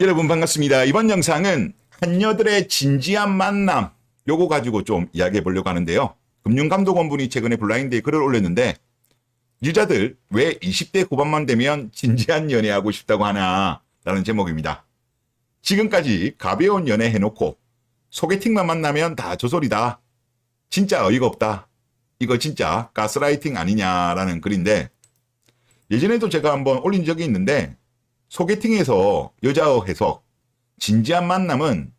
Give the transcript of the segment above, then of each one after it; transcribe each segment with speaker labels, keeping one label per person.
Speaker 1: 여러분 반갑습니다. 이번 영상은 한여들의 진지한 만남 요거 가지고 좀 이야기해 보려고 하는데요. 금융감독원분이 최근에 블라인드에 글을 올렸는데 유저들 왜 20대 후반만 되면 진지한 연애하고 싶다고 하나 라는 제목입니다. 지금까지 가벼운 연애 해놓고 소개팅만 만나면 다 저소리다. 진짜 어이가 없다. 이거 진짜 가스라이팅 아니냐라는 글인데 예전에도 제가 한번 올린 적이 있는데 소개팅에서 여자의 해석, 진지한 만남은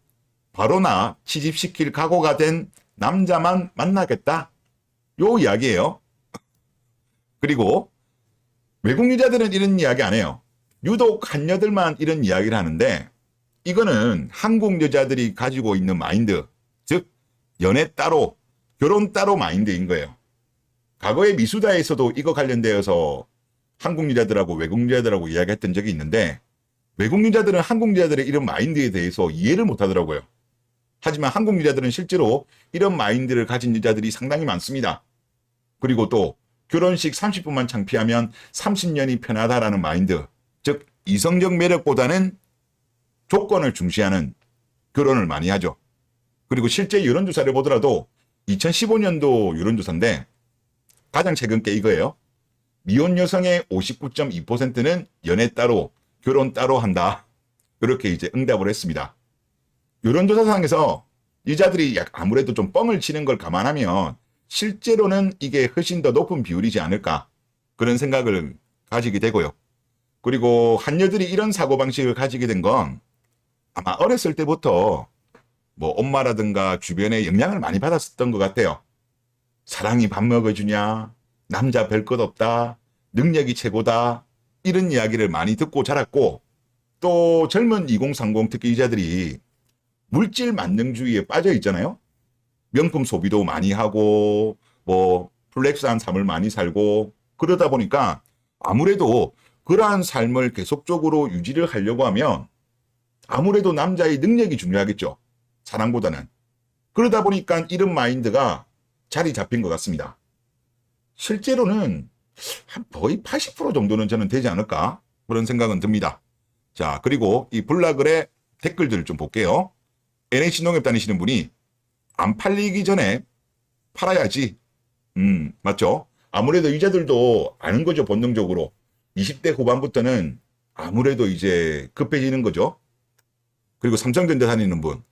Speaker 1: 바로나 취직시킬 각오가 된 남자만 만나겠다. 요 이야기예요. 그리고 외국 여자들은 이런 이야기 안 해요. 유독 한여들만 이런 이야기를 하는데 이거는 한국 여자들이 가지고 있는 마인드, 즉 연애 따로, 결혼 따로 마인드인 거예요. 과거에 미수다에서도 이거 관련되어서 한국 여자들하고 외국 여자들하고 이야기했던 적이 있는데 외국 여자들은 한국 여자들의 이런 마인드에 대해서 이해를 못 하더라고요. 하지만 한국 여자들은 실제로 이런 마인드를 가진 여자들이 상당히 많습니다. 그리고 또 결혼식 30분만 창피하면 30년이 편하다라는 마인드, 즉 이성적 매력보다는 조건을 중시하는 결혼을 많이 하죠. 그리고 실제 여론조사를 보더라도 2015년도 여론조사인데 가장 최근 게 이거예요. 미혼 여성의 59.2%는 연애 따로, 결혼 따로 한다. 이렇게 이제 응답을 했습니다. 여론조사상에서 여자들이 아무래도 좀 뻥을 치는 걸 감안하면 실제로는 이게 훨씬 더 높은 비율이지 않을까. 그런 생각을 가지게 되고요. 그리고 한여들이 이런 사고방식을 가지게 된 건 아마 어렸을 때부터 뭐 엄마라든가 주변에 영향을 많이 받았었던 것 같아요. 사랑이 밥 먹어주냐, 남자 별 것 없다, 능력이 최고다, 이런 이야기를 많이 듣고 자랐고 또 젊은 2030 특히 여자들이 물질 만능주의에 빠져 있잖아요. 명품 소비도 많이 하고 뭐 플렉스한 삶을 많이 살고 그러다 보니까 아무래도 그러한 삶을 계속적으로 유지를 하려고 하면 아무래도 남자의 능력이 중요하겠죠. 사랑보다는. 그러다 보니까 이런 마인드가 자리 잡힌 것 같습니다. 실제로는 한 거의 80% 정도는 저는 되지 않을까 그런 생각은 듭니다. 자, 그리고 이 블라글의 댓글들을 좀 볼게요. NH농협 다니시는 분이 안 팔리기 전에 팔아야지. 맞죠? 아무래도 유저들도 아는 거죠, 본능적으로. 20대 후반부터는 아무래도 이제 급해지는 거죠. 그리고 삼성전자 다니는 분.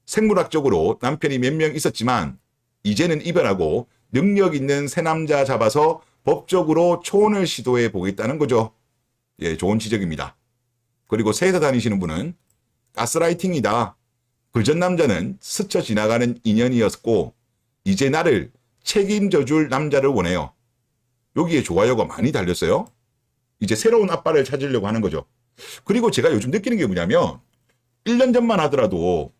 Speaker 1: 생물학적으로 남편이 몇 명 있었지만 이제는 이별하고 능력 있는 새 남자 잡아서 법적으로 초혼을 시도해 보겠다는 거죠. 예, 좋은 지적입니다. 그리고 세사 다니시는 분은 가스라이팅이다. 그 전 남자는 스쳐 지나가는 인연이었고 이제 나를 책임져 줄 남자를 원해요. 여기에 좋아요가 많이 달렸어요. 이제 새로운 아빠를 찾으려고 하는 거죠. 그리고 제가 요즘 느끼는 게 뭐냐면 1년 전만 하더라도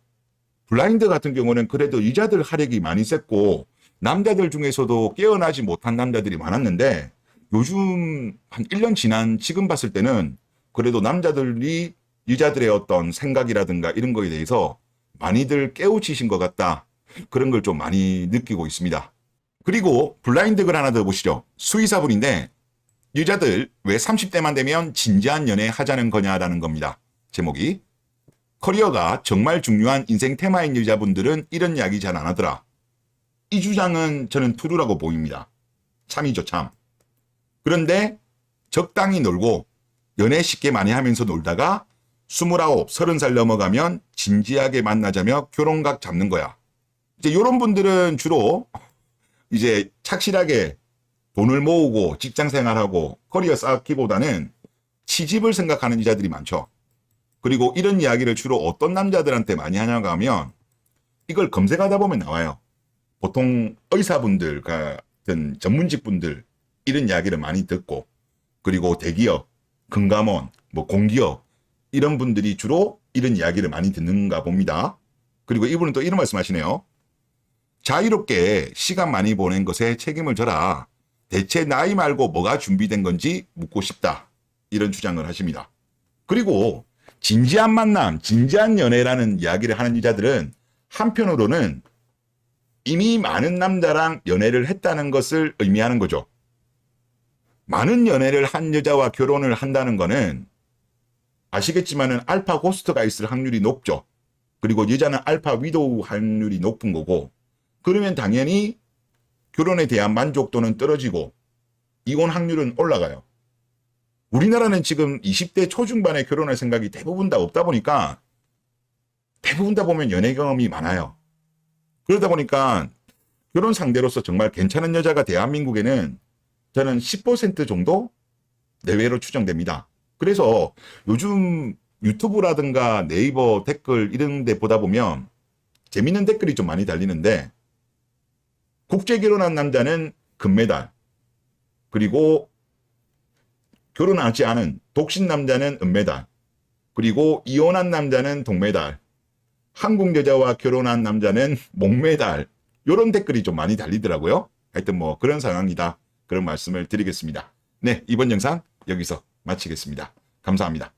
Speaker 1: 블라인드 같은 경우는 그래도 여자들 활약이 많이 셌고 남자들 중에서도 깨어나지 못한 남자들이 많았는데 요즘 한 1년 지난 지금 봤을 때는 그래도 남자들이 여자들의 어떤 생각이라든가 이런 거에 대해서 많이들 깨우치신 것 같다. 그런 걸 좀 많이 느끼고 있습니다. 그리고 블라인드 글 하나 더 보시죠. 수의사분인데 여자들 왜 30대만 되면 진지한 연애 하자는 거냐라는 겁니다. 제목이. 커리어가 정말 중요한 인생 테마인 여자분들은 이런 이야기 잘 안 하더라. 이 주장은 저는 투루라고 보입니다. 참이죠, 참. 그런데 적당히 놀고 연애 쉽게 많이 하면서 놀다가 29, 30살 넘어가면 진지하게 만나자며 결혼각 잡는 거야. 이제 이런 분들은 주로 이제 착실하게 돈을 모으고 직장 생활하고 커리어 쌓기보다는 취집을 생각하는 여자들이 많죠. 그리고 이런 이야기를 주로 어떤 남자들한테 많이 하냐고 하면 이걸 검색하다 보면 나와요. 보통 의사분들 같은 전문직분들 이런 이야기를 많이 듣고 그리고 대기업, 금감원, 뭐 공기업 이런 분들이 주로 이런 이야기를 많이 듣는가 봅니다. 그리고 이분은 또 이런 말씀하시네요. 자유롭게 시간 많이 보낸 것에 책임을 져라. 대체 나이 말고 뭐가 준비된 건지 묻고 싶다. 이런 주장을 하십니다. 그리고 진지한 만남, 진지한 연애라는 이야기를 하는 여자들은 한편으로는 이미 많은 남자랑 연애를 했다는 것을 의미하는 거죠. 많은 연애를 한 여자와 결혼을 한다는 거는 아시겠지만은 알파 고스트가 있을 확률이 높죠. 그리고 여자는 알파 위도우 확률이 높은 거고, 그러면 당연히 결혼에 대한 만족도는 떨어지고 이혼 확률은 올라가요. 우리나라는 지금 20대 초중반에 결혼할 생각이 대부분 다 없다 보니까 대부분 다 보면 연애 경험이 많아요. 그러다 보니까 결혼 상대로서 정말 괜찮은 여자가 대한민국에는 저는 10% 정도 내외로 추정됩니다. 그래서 요즘 유튜브라든가 네이버 댓글 이런 데 보다 보면 재밌는 댓글이 좀 많이 달리는데, 국제 결혼한 남자는 금메달, 그리고 결혼하지 않은 독신 남자는 은메달, 그리고 이혼한 남자는 동메달, 한국 여자와 결혼한 남자는 목메달, 이런 댓글이 좀 많이 달리더라고요. 하여튼 뭐 그런 상황이다, 그런 말씀을 드리겠습니다. 네, 이번 영상 여기서 마치겠습니다. 감사합니다.